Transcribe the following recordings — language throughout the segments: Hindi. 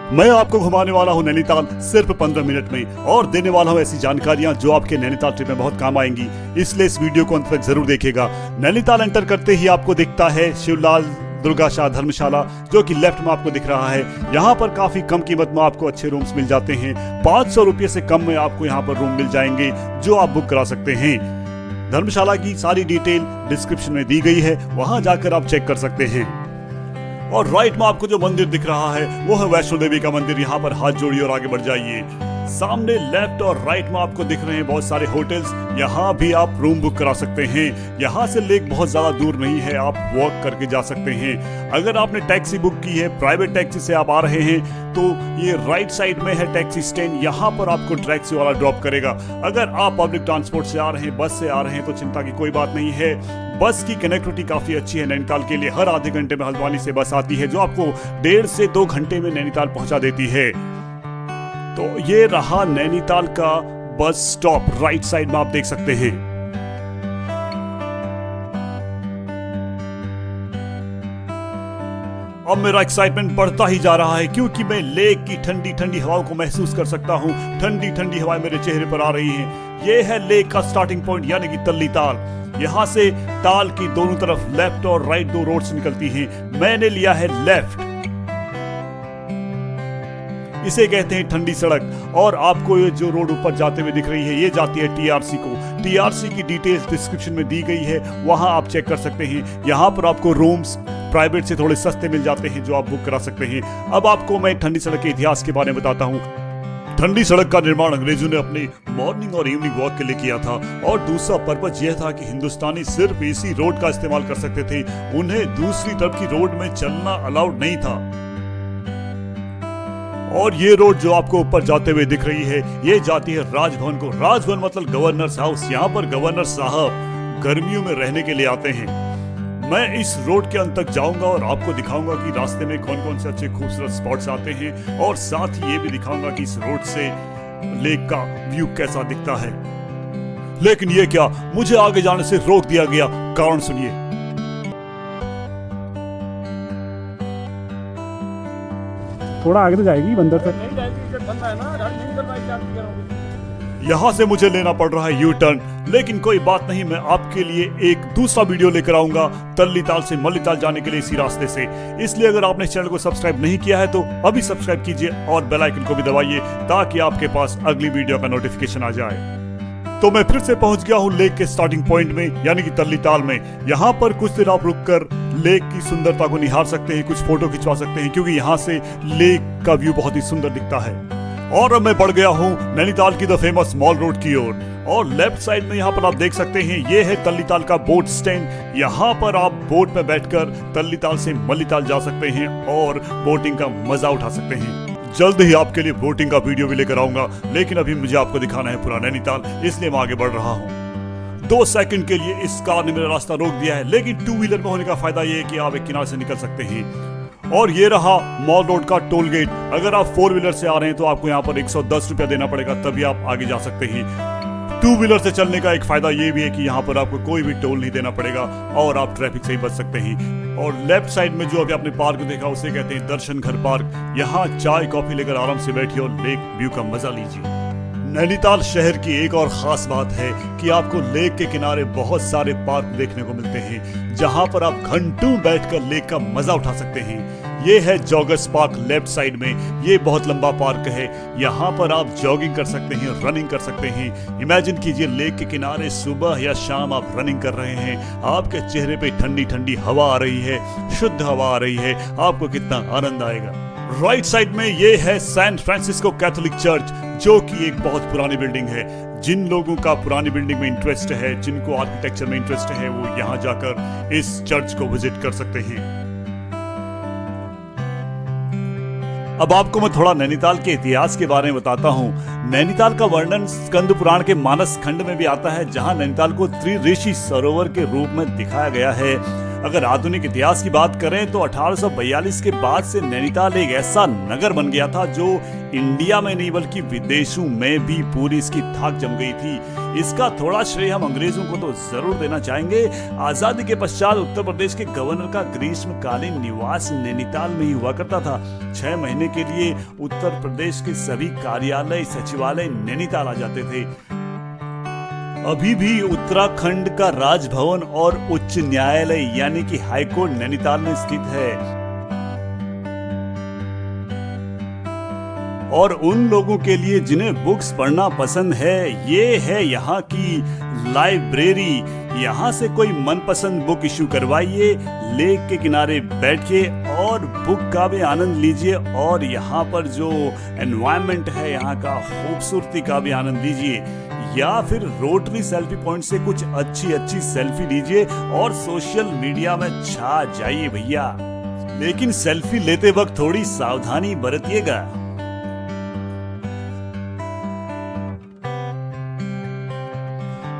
मैं आपको घुमाने वाला हूं नैनीताल सिर्फ 15 मिनट में और देने वाला हूं ऐसी जानकारियां जो आपके नैनीताल ट्रिप में बहुत काम आएंगी, इसलिए इस वीडियो को अंत तक जरूर देखिएगा। नैनीताल एंटर करते ही आपको दिखता है शिवलाल दुर्गाशाह धर्मशाला, जो कि लेफ्ट में आपको दिख रहा है। यहाँ पर काफी कम कीमत में आपको अच्छे रूम्स मिल जाते हैं। 500 रुपये से कम में आपको यहाँ पर रूम मिल जाएंगे जो आप बुक करा सकते हैं। धर्मशाला की सारी डिटेल डिस्क्रिप्शन में दी गई है, वहां जाकर आप चेक कर सकते हैं। और राइट में आपको जो मंदिर दिख रहा है वो है वैष्णो देवी का मंदिर। यहाँ पर हाथ जोड़िए और आगे बढ़ जाइए। सामने लेफ्ट और राइट में आपको दिख रहे हैं बहुत सारे होटल्स, यहाँ भी आप रूम बुक करा सकते हैं। यहाँ से लेक बहुत ज्यादा दूर नहीं है, आप वॉक करके जा सकते हैं। अगर आपने टैक्सी बुक की है, प्राइवेट टैक्सी से आप आ रहे हैं, तो ये राइट साइड में है टैक्सी स्टैंड, यहाँ पर आपको टैक्सी वाला ड्रॉप करेगा। अगर आप पब्लिक ट्रांसपोर्ट से आ रहे हैं, बस से आ रहे हैं, तो चिंता की कोई बात नहीं है। बस की कनेक्टिविटी काफी अच्छी है नैनीताल के लिए। हर आधे घंटे में हल्द्वानी से बस आती है जो आपको 1.5 से 2 घंटे में नैनीताल पहुंचा देती है। तो ये रहा नैनीताल का बस स्टॉप, राइट साइड में आप देख सकते हैं। अब मेरा एक्साइटमेंट बढ़ता ही जा रहा है क्योंकि मैं लेक की ठंडी ठंडी हवाओं को महसूस कर सकता हूँ। ठंडी ठंडी हवाएं मेरे चेहरे पर आ रही हैं। ये है लेक का स्टार्टिंग पॉइंट यानी कि तल्ली ताल। यहाँ से ताल की दोनों तरफ लेफ्ट और राइट 2 रोड्स निकलती हैं। मैंने लिया है लेफ्ट, इसे कहते हैं ठंडी सड़क। और आपको ये जो रोड ऊपर जाते हुए दिख रही है ये जाती है टीआरसी को। टीआरसी की डिटेल्स डिस्क्रिप्शन में दी गई है, वहां आप चेक कर सकते हैं। यहाँ पर आपको रूम्स प्राइवेट से थोड़े सस्ते मिल जाते हैं जो आप बुक करा सकते हैं। अब आपको मैं ठंडी सड़क के इतिहास के बारे में बताता हूँ। ठंडी सड़क का निर्माण अंग्रेजों ने अपने मॉर्निंग और इवनिंग वॉक के लिए किया था और दूसरा पर्पज यह था कि हिंदुस्तानी सिर्फ इसी रोड का इस्तेमाल कर सकते थे, उन्हें दूसरी तरफ की रोड में चलना अलाउड नहीं था। और ये रोड जो आपको ऊपर जाते हुए दिख रही है ये जाती है राजभवन को। राजभवन मतलब गवर्नर्स हाउस। यहाँ पर गवर्नर साहब गर्मियों में रहने के लिए आते हैं। मैं इस रोड के अंत तक जाऊंगा और आपको दिखाऊंगा कि रास्ते में कौन कौन से अच्छे खूबसूरत स्पॉट्स आते हैं और साथ ही ये भी दिखाऊंगा कि इस रोड से लेक का व्यू कैसा दिखता है। लेकिन ये क्या, मुझे आगे जाने से रोक दिया गया, कारण सुनिए। थोड़ा आगे तो जाएगी बंदर तक। नहीं जाएगी, ठंडा है ना, गाड़ी नहीं निकल पाएगी। यहाँ से मुझे लेना पड़ रहा है यू टर्न, लेकिन कोई बात नहीं, मैं आपके लिए एक दूसरा वीडियो लेकर आऊंगा तल्ली ताल से मल्लीताल जाने के लिए इसी रास्ते से। इसलिए अगर आपने इस चैनल को सब्सक्राइब नहीं किया है तो अभी सब्सक्राइब कीजिए और बेल आइकन को भी दबाइए ताकि आपके पास अगली वीडियो का नोटिफिकेशन आ जाए। तो मैं फिर से पहुंच गया हूं लेक के स्टार्टिंग पॉइंट में यानी कि तल्ली ताल में। यहाँ पर कुछ देर आप रुककर लेक की सुंदरता को निहार सकते हैं, कुछ फोटो खिंचवा सकते हैं क्योंकि यहाँ से लेक का व्यू बहुत ही सुंदर दिखता है। और अब मैं बढ़ गया हूँ नैनीताल की द फेमस मॉल रोड की ओर और लेफ्ट साइड में यहाँ पर आप देख सकते हैं ये है तल्लीताल का बोट स्टैंड। यहाँ पर आप बोट में बैठकर तल्लीताल से मल्लीताल जा सकते हैं और बोटिंग का मजा उठा सकते हैं। जल्द ही आपके लिए बोटिंग का वीडियो भी लेकर आऊंगा, लेकिन अभी मुझे आपको दिखाना है पूरा नैनीताल, इसलिए मैं आगे बढ़ रहा हूँ। 2 सेकंड के लिए इस कार ने मेरा रास्ता रोक दिया है, लेकिन 2 व्हीलर में होने का फायदा ये है कि आप एक किनारे से निकल सकते हैं। और ये रहा मॉल रोड का टोल गेट। अगर आप 4 व्हीलर से आ रहे हैं तो आपको यहाँ पर 110 रुपया देना पड़ेगा, तभी आप आगे जा सकते हैं। 2 व्हीलर से चलने का एक फायदा ये भी है कि यहाँ पर आपको कोई भी टोल नहीं देना पड़ेगा और आप ट्रैफिक से ही बच सकते हैं। और लेफ्ट साइड में जो अभी आपने पार्क देखा उसे कहते हैं दर्शन घर पार्क। यहाँ चाय कॉफी लेकर आराम से बैठिए और लेक व्यू का मजा लीजिए। नैनीताल शहर की एक और खास बात है कि आपको लेक के किनारे बहुत सारे पार्क देखने को मिलते हैं जहां पर आप घंटों बैठकर लेक का मजा उठा सकते हैं। ये है जॉगर्स पार्क लेफ्ट साइड में। ये बहुत लंबा पार्क है, यहाँ पर आप जॉगिंग कर सकते हैं, रनिंग कर सकते हैं। इमेजिन कीजिए लेक के किनारे सुबह या शाम आप रनिंग कर रहे हैं, आपके चेहरे पे ठंडी ठंडी हवा आ रही है, शुद्ध हवा आ रही है, आपको कितना आनंद आएगा। राइट साइड में ये है सैन फ्रांसिस्को कैथोलिक चर्च, जो कि एक बहुत पुरानी बिल्डिंग है। जिन लोगों का पुरानी बिल्डिंग में इंटरेस्ट है, जिनको आर्किटेक्चर में इंटरेस्ट है, वो यहाँ जाकर इस चर्च को विजिट कर सकते हैं। अब आपको मैं थोड़ा नैनीताल के इतिहास के बारे में बताता हूँ। नैनीताल का वर्णन स्कंद पुराण के मानस खंड में भी आता है, जहाँ नैनीताल को त्रिऋषि सरोवर के रूप में दिखाया गया है। अगर आधुनिक इतिहास की बात करें तो 1842 के बाद से नैनीताल एक ऐसा नगर बन गया था जो इंडिया में नहीं बल्कि विदेशों में भी पूरी इसकी धाक जम गई थी। इसका थोड़ा श्रेय हम अंग्रेजों को तो जरूर देना चाहेंगे। आजादी के पश्चात उत्तर प्रदेश के गवर्नर का ग्रीष्मकालीन निवास नैनीताल में ही हुआ करता था। 6 महीने के लिए उत्तर प्रदेश के सभी कार्यालय सचिवालय नैनीताल आ जाते थे। अभी भी उत्तराखंड का राजभवन और उच्च न्यायालय यानी कि हाईकोर्ट नैनीताल में स्थित है। और उन लोगों के लिए जिन्हें बुक्स पढ़ना पसंद है, ये है यहाँ की लाइब्रेरी। यहाँ से कोई मनपसंद बुक इश्यू करवाइए, लेक के किनारे बैठिए और बुक का भी आनंद लीजिए। और यहाँ पर जो एनवायरनमेंट है यहाँ का खूबसूरती का भी आनंद लीजिए, या फिर रोटरी सेल्फी पॉइंट से कुछ अच्छी सेल्फी लीजिए और सोशल मीडिया में छा जाइए भैया। लेकिन सेल्फी लेते वक्त थोड़ी सावधानी बरतिएगा।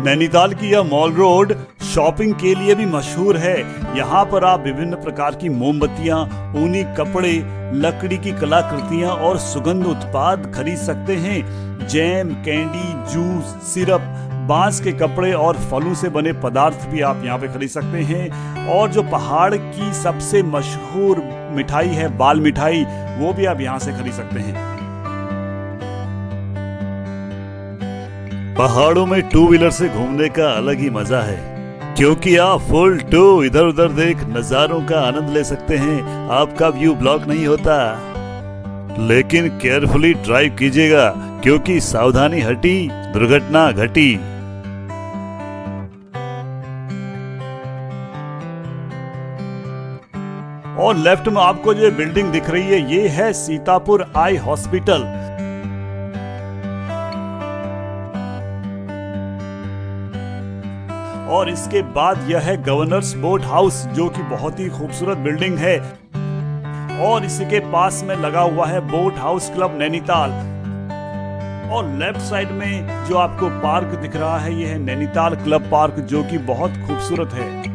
नैनीताल की यह मॉल रोड शॉपिंग के लिए भी मशहूर है। यहाँ पर आप विभिन्न प्रकार की मोमबत्तियां, ऊनी कपड़े, लकड़ी की कलाकृतियां और सुगंध उत्पाद खरीद सकते हैं। जैम, कैंडी, जूस, सिरप, बांस के कपड़े और फलों से बने पदार्थ भी आप यहाँ पे खरीद सकते हैं। और जो पहाड़ की सबसे मशहूर मिठाई है बाल मिठाई, वो भी आप यहाँ से खरीद सकते हैं। पहाड़ों में 2 व्हीलर से घूमने का अलग ही मजा है, क्योंकि आप फुल 2 इधर उधर देख नजारों का आनंद ले सकते हैं। आपका व्यू ब्लॉक नहीं होता। लेकिन केयरफुली ड्राइव कीजिएगा, क्योंकि सावधानी हटी दुर्घटना घटी। और लेफ्ट में आपको जो बिल्डिंग दिख रही है, ये है सीतापुर आई हॉस्पिटल। और इसके बाद यह है गवर्नर्स बोट हाउस, जो कि बहुत ही खूबसूरत बिल्डिंग है। और इसके पास में लगा हुआ है बोट हाउस क्लब नैनीताल। और लेफ्ट साइड में जो आपको पार्क दिख रहा है, यह है नैनीताल क्लब पार्क, जो कि बहुत खूबसूरत है।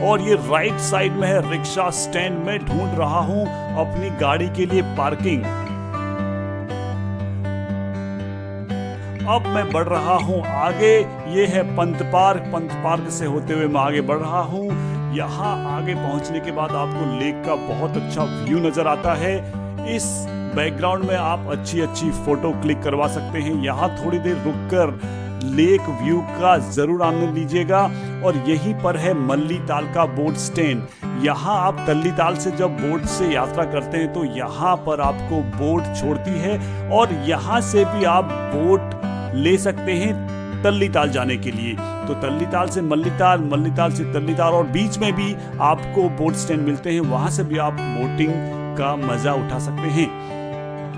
और ये राइट साइड में है रिक्शा स्टैंड। में ढूंढ रहा हूं अपनी गाड़ी के लिए पार्किंग। अब मैं बढ़ रहा हूं आगे। ये है पंत पार्क। पंत पार्क से होते हुए मैं आगे बढ़ रहा हूं। यहाँ आगे पहुंचने के बाद आपको लेक का बहुत अच्छा व्यू नजर आता है। इस बैकग्राउंड में आप अच्छी फोटो क्लिक करवा सकते हैं। यहाँ थोड़ी देर रुककर लेक व्यू का जरूर आनंद लीजिएगा। और यहीं पर है मल्लीताल का बोट स्टैंड। यहाँ आप तल्लीताल से जब बोट से यात्रा करते हैं तो यहाँ पर आपको बोट छोड़ती है और यहाँ से भी आप बोट ले सकते हैं तल्लीताल जाने के लिए। तो तल्लीताल से मल्लीताल, मल्लीताल से तल्लीताल, और बीच में भी आपको बोट स्टैंड मिलते हैं। वहां से भी आप बोटिंग का मजा उठा सकते हैं।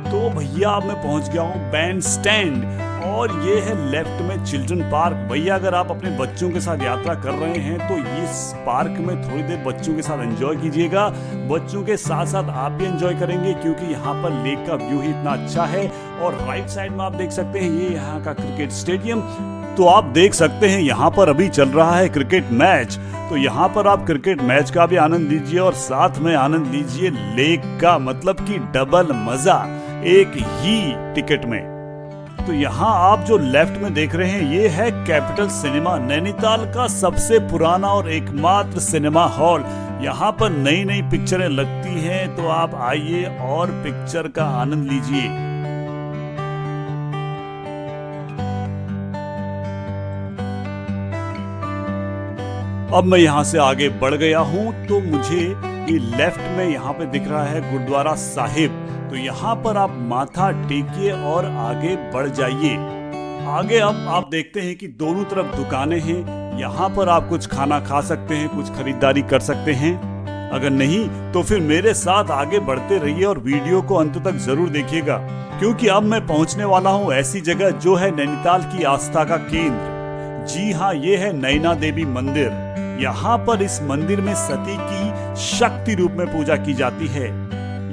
तो भैया अब मैं पहुंच गया हूँ बैंड स्टैंड, और ये है लेफ्ट में चिल्ड्रन पार्क। भैया अगर आप अपने बच्चों के साथ यात्रा कर रहे हैं तो इस पार्क में थोड़ी देर बच्चों के साथ एंजॉय कीजिएगा। बच्चों के साथ साथ आप भी एंजॉय करेंगे, क्योंकि यहाँ पर लेक का व्यू ही इतना अच्छा है। और राइट साइड में आप देख सकते हैं ये यहाँ का क्रिकेट स्टेडियम। तो आप देख सकते हैं यहाँ पर अभी चल रहा है क्रिकेट मैच। तो यहाँ पर आप क्रिकेट मैच का भी आनंद लीजिए और साथ में आनंद लीजिए लेक का, मतलब कि डबल मजा एक ही टिकट में। तो यहाँ आप जो लेफ्ट में देख रहे हैं ये है कैपिटल सिनेमा, नैनीताल का सबसे पुराना और एकमात्र सिनेमा हॉल। यहाँ पर नई नई पिक्चरें लगती हैं, तो आप आइए और पिक्चर का आनंद लीजिए। अब मैं यहाँ से आगे बढ़ गया हूँ तो मुझे ये लेफ्ट में यहाँ पे दिख रहा है गुरुद्वारा साहिब। तो यहाँ पर आप माथा टेकिए और आगे बढ़ जाइए। आगे अब आप देखते हैं कि दोनों तरफ दुकानें हैं। यहाँ पर आप कुछ खाना खा सकते हैं, कुछ खरीदारी कर सकते हैं। अगर नहीं तो फिर मेरे साथ आगे बढ़ते रहिए और वीडियो को अंत तक जरूर देखिएगा, क्योंकि अब मैं पहुंचने वाला हूं ऐसी जगह जो है नैनीताल की आस्था का केंद्र। जी हाँ, ये है नैना देवी मंदिर। यहाँ पर इस मंदिर में सती की शक्ति रूप में पूजा की जाती है।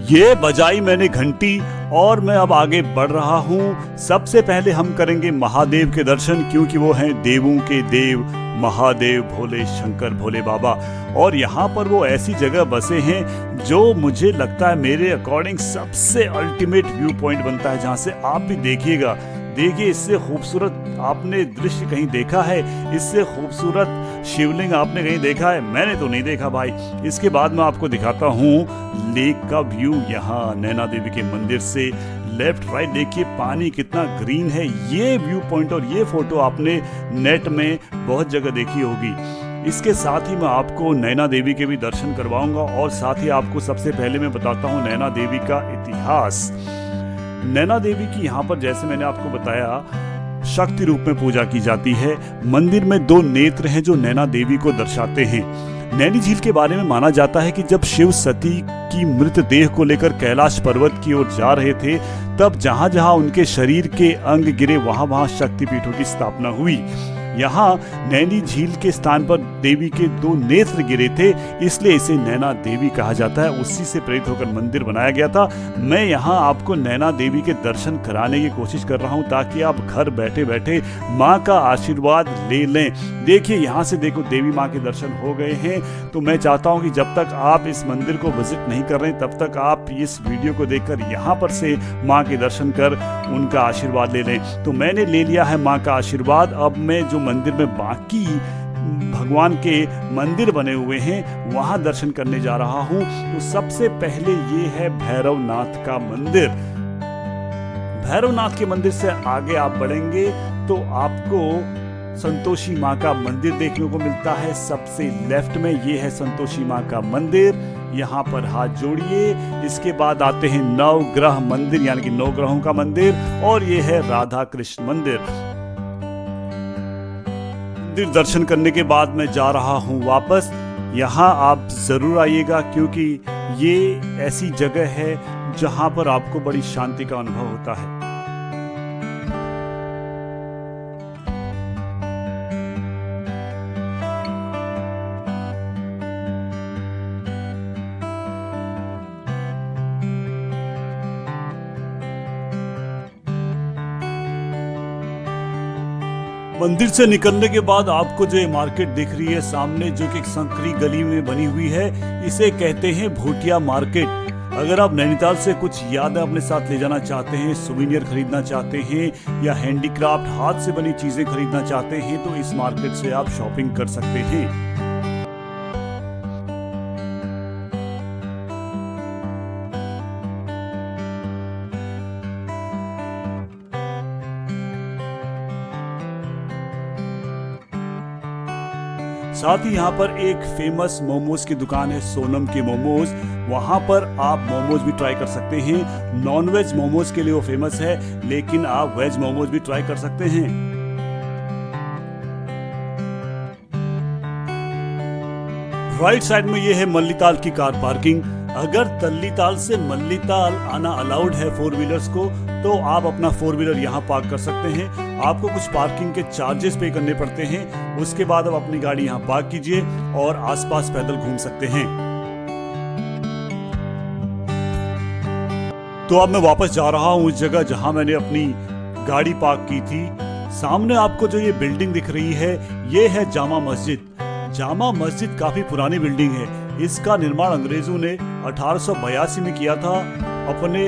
ये बजाई मैंने घंटी और मैं अब आगे बढ़ रहा हूँ। सबसे पहले हम करेंगे महादेव के दर्शन, क्योंकि वो हैं देवों के देव महादेव भोले शंकर भोले बाबा। और यहाँ पर वो ऐसी जगह बसे हैं जो मुझे लगता है मेरे अकॉर्डिंग सबसे अल्टीमेट व्यू पॉइंट बनता है, जहाँ से आप भी देखिएगा। देखिए, इससे खूबसूरत आपने दृश्य कहीं देखा है? इससे खूबसूरत शिवलिंग आपने कहीं देखा है? मैंने तो नहीं देखा भाई। इसके बाद मैं आपको दिखाता हूँ लेक का व्यू। यहाँ नैना देवी के मंदिर से लेफ्ट राइट देखिए पानी कितना ग्रीन है। ये व्यू पॉइंट और ये फोटो आपने नेट में बहुत जगह देखी होगी। इसके साथ ही मैं आपको नैना देवी के भी दर्शन करवाऊंगा और साथ ही आपको सबसे पहले मैं बताता हूँ नैना देवी का इतिहास। नैना देवी की यहाँ पर जैसे मैंने आपको बताया शक्ति रूप में पूजा की जाती है। मंदिर में दो नेत्र हैं जो नैना देवी को दर्शाते हैं। नैनी झील के बारे में माना जाता है कि जब शिव सती की मृतदेह को लेकर कैलाश पर्वत की ओर जा रहे थे, तब जहां जहां उनके शरीर के अंग गिरे वहां वहां शक्तिपीठों की स्थापना हुई। यहाँ नैनी झील के स्थान पर देवी के दो नेत्र गिरे थे, इसलिए इसे नैना देवी कहा जाता है। उसी से प्रेरित होकर मंदिर बनाया गया था। मैं यहाँ आपको नैना देवी के दर्शन कराने की कोशिश कर रहा हूँ ताकि आप घर बैठे बैठे माँ का आशीर्वाद ले लें। देखिए, यहाँ से देखो देवी माँ के दर्शन हो गए हैं। तो मैं चाहता हूँ कि जब तक आप इस मंदिर को विजिट नहीं कर रहे तब तक आप इस वीडियो को देखकर यहाँ पर से माँ के दर्शन कर उनका आशीर्वाद ले लें। तो मैंने ले लिया है माँ का आशीर्वाद। अब मैं जो मंदिर में बाकी भगवान के मंदिर बने हुए हैं वहां दर्शन करने जा रहा हूं। तो सबसे पहले ये है भैरवनाथ का मंदिर। भैरवनाथ के मंदिर से आगे आप बढ़ेंगे तो आपको संतोषी माँ का मंदिर देखने को मिलता है। सबसे लेफ्ट में ये है संतोषी माँ का मंदिर। यहाँ पर हाथ जोड़िए। इसके बाद आते हैं नवग्रह मंदिर, यानी कि नौ ग्रहों का मंदिर, और ये है राधा कृष्ण मंदिर। मंदिर दर्शन करने के बाद मैं जा रहा हूँ वापस। यहाँ आप जरूर आइएगा, क्योंकि ये ऐसी जगह है जहाँ पर आपको बड़ी शांति का अनुभव होता है। मंदिर से निकलने के बाद आपको जो ये मार्केट दिख रही है सामने, जो कि एक संकरी गली में बनी हुई है, इसे कहते हैं भोटिया मार्केट। अगर आप नैनीताल से कुछ यादें अपने साथ ले जाना चाहते हैं, सुवेनियर खरीदना चाहते हैं या हैंडीक्राफ्ट हाथ से बनी चीजें खरीदना चाहते हैं, तो इस मार्केट से आप शॉपिंग कर सकते हैं। साथ ही यहाँ पर एक फेमस मोमोज की दुकान है, सोनम के मोमोज। वहाँ पर आप मोमोज भी ट्राई कर सकते हैं। नॉन वेज मोमोज के लिए वो फेमस है, लेकिन आप वेज मोमोज भी ट्राई कर सकते हैं। राइट साइड में ये है मल्लीताल की कार पार्किंग। अगर तल्लीताल से मल्लीताल आना अलाउड है फोर व्हीलर्स को, तो आप अपना फोर व्हीलर यहाँ पार्क कर सकते हैं। आपको कुछ पार्किंग के चार्जेस पे करने पड़ते हैं। उसके बाद आप अपनी गाड़ी यहाँ पार्क कीजिए और आसपास पैदल घूम सकते हैं। तो अब मैं वापस जा रहा हूँ उस जगह जहाँ मैंने अपनी गाड़ी पार्क की थी। सामने आपको जो ये बिल्डिंग दिख रही है, ये है जामा मस्जिद। जामा मस्जिद काफी पुरानी बिल्डिंग है। इसका निर्माण अंग्रेजों ने 1882 में किया था अपने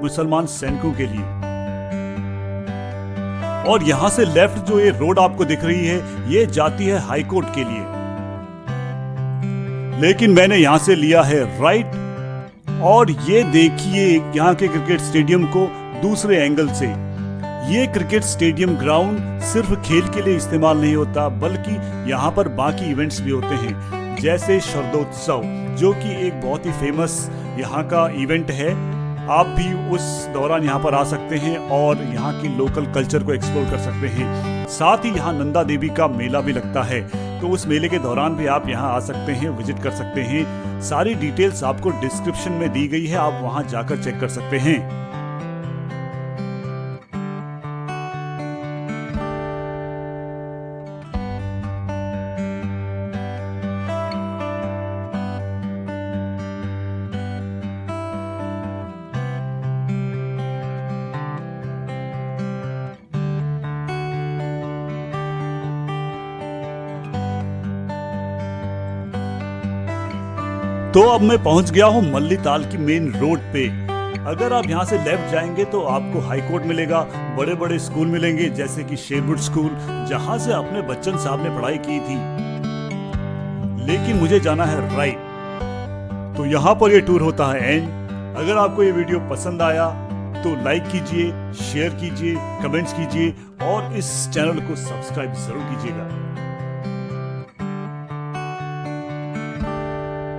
मुसलमान सैनिकों के लिए। और यहां से लेफ्ट जो ये रोड आपको दिख रही है, ये जाती है हाई कोर्ट के लिए, लेकिन मैंने यहां से लिया है राइट। और ये देखिए यहाँ के क्रिकेट स्टेडियम को दूसरे एंगल से। ये क्रिकेट स्टेडियम ग्राउंड सिर्फ खेल के लिए इस्तेमाल नहीं होता, बल्कि यहाँ पर बाकी इवेंट्स भी होते हैं, जैसे शरदोत्सव, जो कि एक बहुत ही फेमस यहाँ का इवेंट है। आप भी उस दौरान यहाँ पर आ सकते हैं और यहाँ की लोकल कल्चर को एक्सप्लोर कर सकते हैं। साथ ही यहाँ नंदा देवी का मेला भी लगता है, तो उस मेले के दौरान भी आप यहाँ आ सकते हैं, विजिट कर सकते हैं। सारी डिटेल्स आपको डिस्क्रिप्शन में दी गई है, आप वहाँ जाकर चेक कर सकते हैं। तो अब मैं पहुंच गया हूं मल्लीताल की मेन रोड पे। अगर आप यहां से लेफ्ट जाएंगे तो आपको हाई कोर्ट मिलेगा, बड़े बड़े स्कूल मिलेंगे जैसे कि शेरवुड स्कूल, जहां से अपने बच्चन साहब ने पढ़ाई की थी। लेकिन मुझे जाना है राइट, तो यहां पर ये टूर होता है एंड। अगर आपको ये वीडियो पसंद आया तो लाइक कीजिए, शेयर कीजिए, कमेंट्स कीजिए और इस चैनल को सब्सक्राइब जरूर कीजिएगा।